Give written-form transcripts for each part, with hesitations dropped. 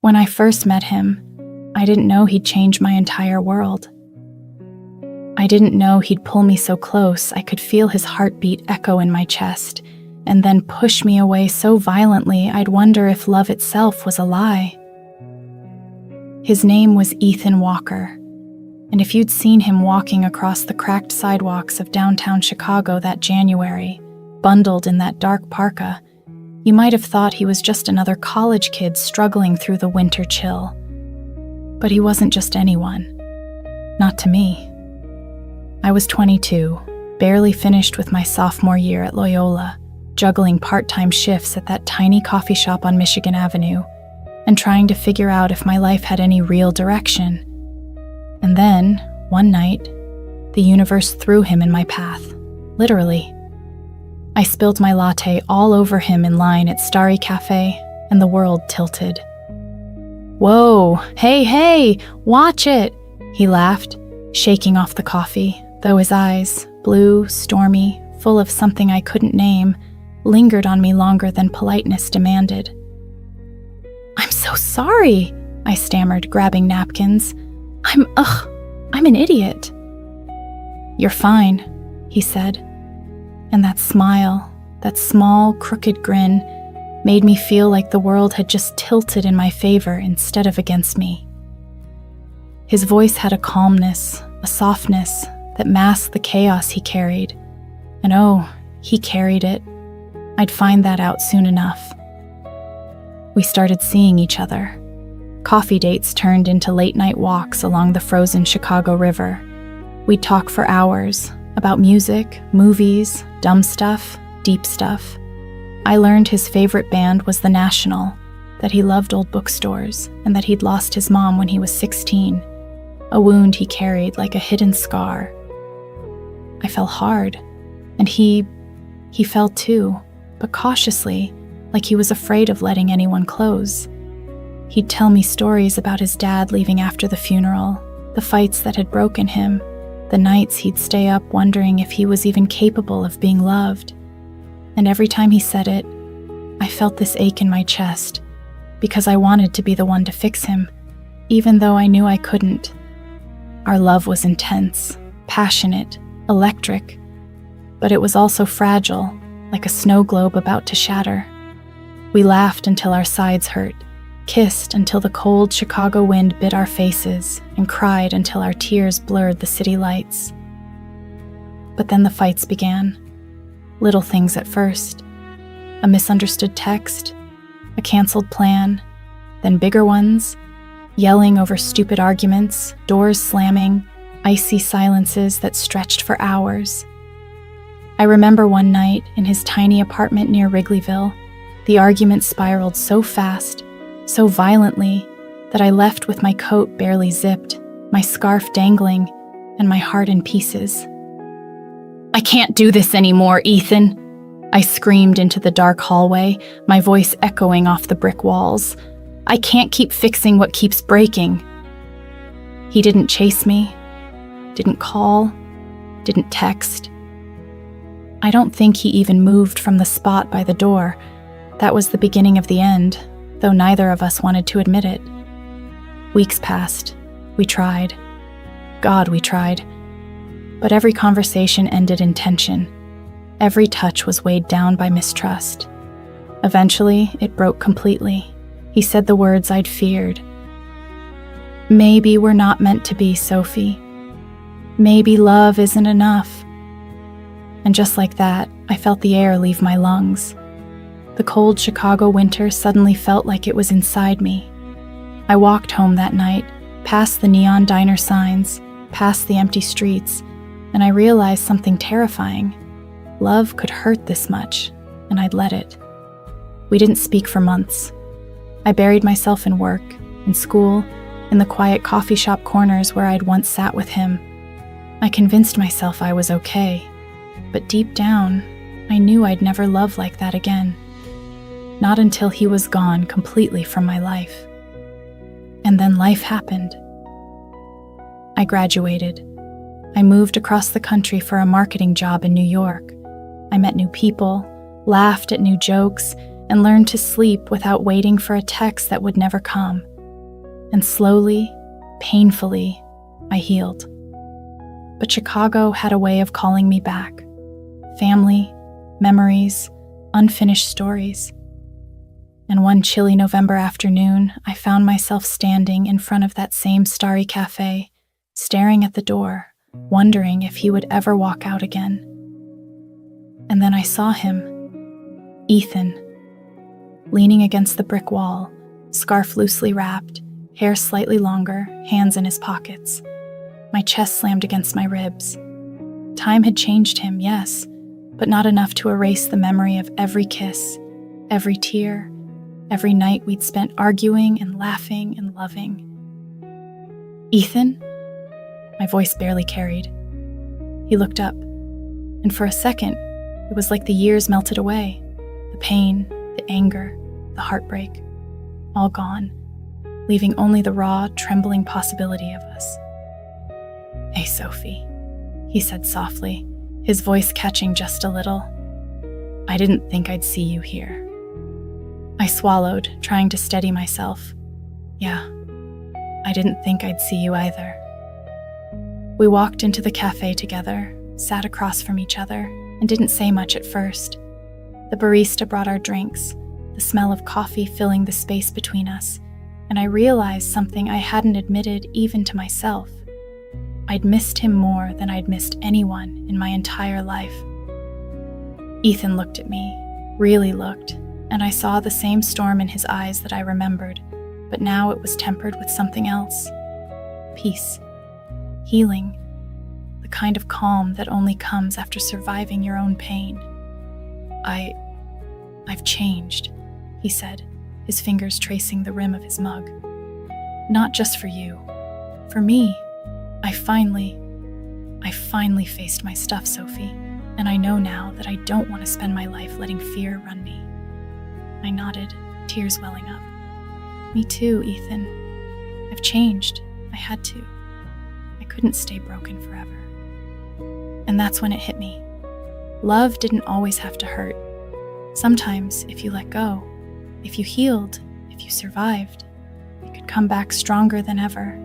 When I first met him, I didn't know he'd change my entire world. I didn't know he'd pull me so close I could feel his heartbeat echo in my chest, and then push me away so violently I'd wonder if love itself was a lie. His name was Ethan Walker, and if you'd seen him walking across the cracked sidewalks of downtown Chicago that January, bundled in that dark parka, you might have thought he was just another college kid struggling through the winter chill. But he wasn't just anyone. Not to me. I was 22, barely finished with my sophomore year at Loyola, juggling part-time shifts at that tiny coffee shop on Michigan Avenue, and trying to figure out if my life had any real direction. And then, one night, the universe threw him in my path, literally. I spilled my latte all over him in line at Starry Cafe, and the world tilted. "Whoa, hey, watch it," he laughed, shaking off the coffee, though his eyes, blue, stormy, full of something I couldn't name, lingered on me longer than politeness demanded. "I'm so sorry," I stammered, grabbing napkins. I'm an idiot." "You're fine," he said. And that smile, that small, crooked grin, made me feel like the world had just tilted in my favor instead of against me. His voice had a calmness, a softness that masked the chaos he carried. And oh, he carried it. I'd find that out soon enough. We started seeing each other. Coffee dates turned into late-night walks along the frozen Chicago River. We'd talk for hours about music, movies, dumb stuff, deep stuff. I learned his favorite band was The National, that he loved old bookstores, and that he'd lost his mom when he was 16, a wound he carried like a hidden scar. I fell hard, and he fell too, but cautiously, like he was afraid of letting anyone close. He'd tell me stories about his dad leaving after the funeral, the fights that had broken him, the nights he'd stay up wondering if he was even capable of being loved. And every time he said it, I felt this ache in my chest, because I wanted to be the one to fix him, even though I knew I couldn't. Our love was intense, passionate, electric, but it was also fragile, like a snow globe about to shatter. We laughed until our sides hurt, kissed until the cold Chicago wind bit our faces, and cried until our tears blurred the city lights. But then the fights began. Little things at first. A misunderstood text, a canceled plan, then bigger ones, yelling over stupid arguments, doors slamming, icy silences that stretched for hours. I remember one night in his tiny apartment near Wrigleyville, the argument spiraled so fast, so violently, that I left with my coat barely zipped, my scarf dangling, and my heart in pieces. "I can't do this anymore, Ethan," I screamed into the dark hallway, my voice echoing off the brick walls. "I can't keep fixing what keeps breaking." He didn't chase me, didn't call, didn't text. I don't think he even moved from the spot by the door. That was the beginning of the end, though neither of us wanted to admit it. Weeks passed. We tried. God, we tried. But every conversation ended in tension. Every touch was weighed down by mistrust. Eventually, it broke completely. He said the words I'd feared. "Maybe we're not meant to be, Sophie. Maybe love isn't enough." And just like that, I felt the air leave my lungs. The cold Chicago winter suddenly felt like it was inside me. I walked home that night, past the neon diner signs, past the empty streets, and I realized something terrifying. Love could hurt this much, and I'd let it. We didn't speak for months. I buried myself in work, in school, in the quiet coffee shop corners where I'd once sat with him. I convinced myself I was okay, but deep down, I knew I'd never love like that again. Not until he was gone completely from my life. And then life happened. I graduated. I moved across the country for a marketing job in New York. I met new people, laughed at new jokes, and learned to sleep without waiting for a text that would never come. And slowly, painfully, I healed. But Chicago had a way of calling me back. Family, memories, unfinished stories. And one chilly November afternoon, I found myself standing in front of that same starry cafe, staring at the door, wondering if he would ever walk out again. And then I saw him, Ethan, leaning against the brick wall, scarf loosely wrapped, hair slightly longer, hands in his pockets. My chest slammed against my ribs. Time had changed him, yes, but not enough to erase the memory of every kiss, every tear, every night we'd spent arguing and laughing and loving. Ethan? My voice barely carried. He looked up, and for a second, it was like the years melted away. The pain, the anger, the heartbreak, all gone, leaving only the raw, trembling possibility of us. "Hey, Sophie," he said softly, his voice catching just a little. "I didn't think I'd see you here." I swallowed, trying to steady myself. "Yeah, I didn't think I'd see you either." We walked into the cafe together, sat across from each other, and didn't say much at first. The barista brought our drinks, the smell of coffee filling the space between us, and I realized something I hadn't admitted even to myself. I'd missed him more than I'd missed anyone in my entire life. Ethan looked at me, really looked, and I saw the same storm in his eyes that I remembered, but now it was tempered with something else. Peace. Healing. The kind of calm that only comes after surviving your own pain. I've changed," he said, his fingers tracing the rim of his mug. "Not just for you. For me. I finally faced my stuff, Sophie, and I know now that I don't want to spend my life letting fear run me." I nodded, tears welling up. "Me too, Ethan. I've changed. I had to. I couldn't stay broken forever." And that's when it hit me. Love didn't always have to hurt. Sometimes, if you let go, if you healed, if you survived, you could come back stronger than ever.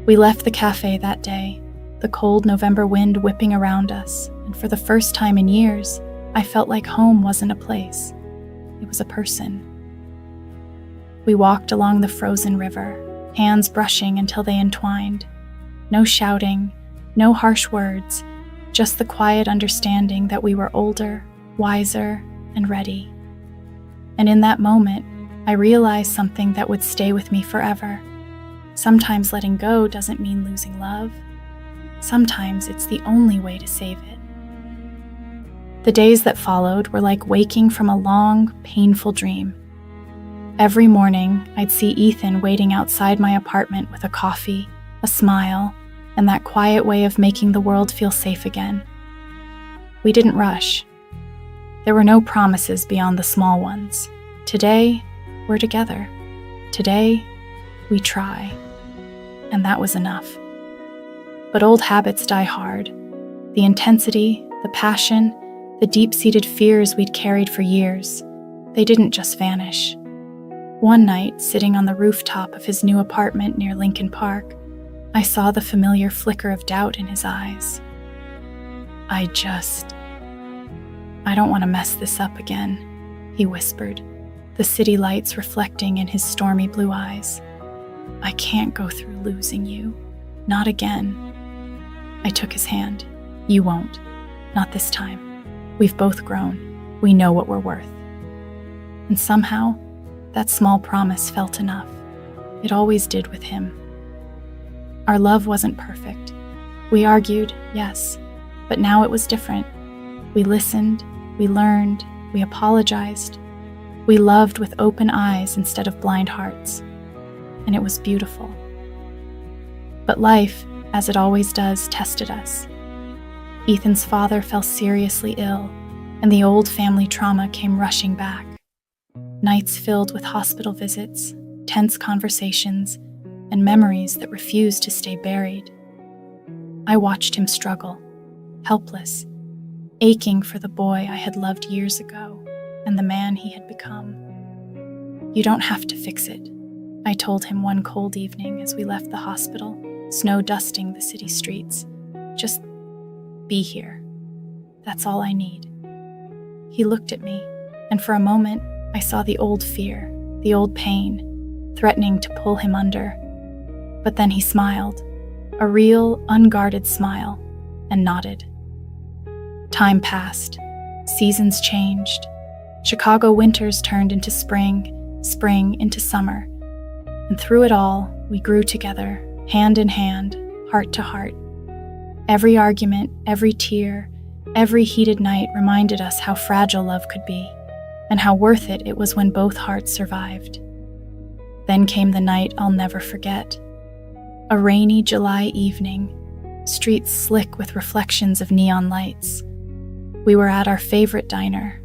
We left the cafe that day, the cold November wind whipping around us, and for the first time in years, I felt like home wasn't a place. It was a person. We walked along the frozen river, hands brushing until they entwined. No shouting, no harsh words, just the quiet understanding that we were older, wiser, and ready. And in that moment, I realized something that would stay with me forever. Sometimes letting go doesn't mean losing love. Sometimes it's the only way to save it. The days that followed were like waking from a long, painful dream. Every morning, I'd see Ethan waiting outside my apartment with a coffee, a smile, and that quiet way of making the world feel safe again. We didn't rush. There were no promises beyond the small ones. Today, we're together. Today, we try. And that was enough. But old habits die hard. The intensity, the passion, the deep-seated fears we'd carried for years, they didn't just vanish. One night, sitting on the rooftop of his new apartment near Lincoln Park, I saw the familiar flicker of doubt in his eyes. I don't want to mess this up again," he whispered, the city lights reflecting in his stormy blue eyes. "I can't go through losing you. Not again." I took his hand. "You won't. Not this time. We've both grown. We know what we're worth." And somehow, that small promise felt enough. It always did with him. Our love wasn't perfect. We argued, yes, but now it was different. We listened, we learned, we apologized. We loved with open eyes instead of blind hearts. And it was beautiful. But life, as it always does, tested us. Ethan's father fell seriously ill, and the old family trauma came rushing back. Nights filled with hospital visits, tense conversations, and memories that refused to stay buried. I watched him struggle, helpless, aching for the boy I had loved years ago. and the man he had become. "You don't have to fix it," I told him one cold evening as we left the hospital, snow dusting the city streets. "Just be here. That's all I need." He looked at me, and for a moment I saw the old fear, the old pain, threatening to pull him under. But then he smiled, a real, unguarded smile, and nodded. Time passed. Seasons changed. Chicago winters turned into spring, spring into summer. And through it all, we grew together, hand in hand, heart to heart. Every argument, every tear, every heated night reminded us how fragile love could be, and how worth it was when both hearts survived. Then came the night I'll never forget. A rainy July evening, streets slick with reflections of neon lights. We were at our favorite diner,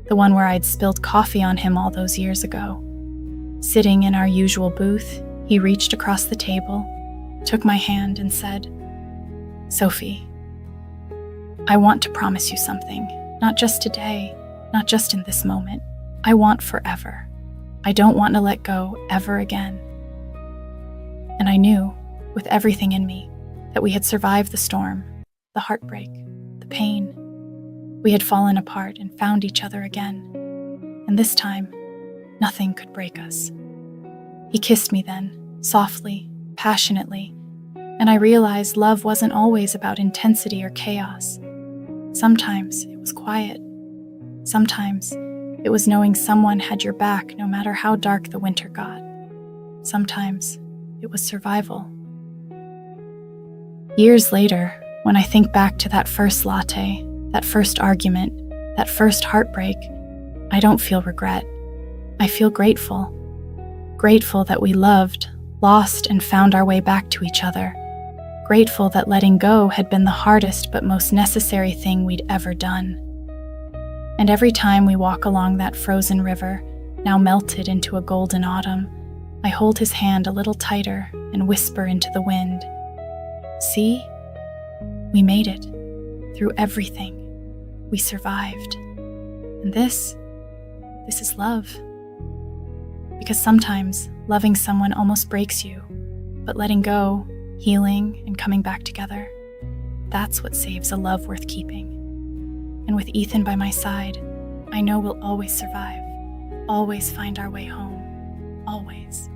the one where I'd spilled coffee on him all those years ago. Sitting in our usual booth, he reached across the table, took my hand and said, "Sophie, I want to promise you something, not just today, not just in this moment. I want forever. I don't want to let go ever again." And I knew, with everything in me, that we had survived the storm, the heartbreak, the pain. We had fallen apart and found each other again. And this time, nothing could break us. He kissed me then, softly, passionately, and I realized love wasn't always about intensity or chaos. Sometimes it was quiet. Sometimes it was knowing someone had your back no matter how dark the winter got. Sometimes it was survival. Years later, when I think back to that first latte, that first argument, that first heartbreak, I don't feel regret. I feel grateful. Grateful that we loved, lost, and found our way back to each other. Grateful that letting go had been the hardest but most necessary thing we'd ever done. And every time we walk along that frozen river, now melted into a golden autumn, I hold his hand a little tighter and whisper into the wind, "See? We made it. Through everything. We survived. And this is love." Because sometimes loving someone almost breaks you, but letting go, healing, and coming back together, that's what saves a love worth keeping. And with Ethan by my side, I know we'll always survive, always find our way home, always.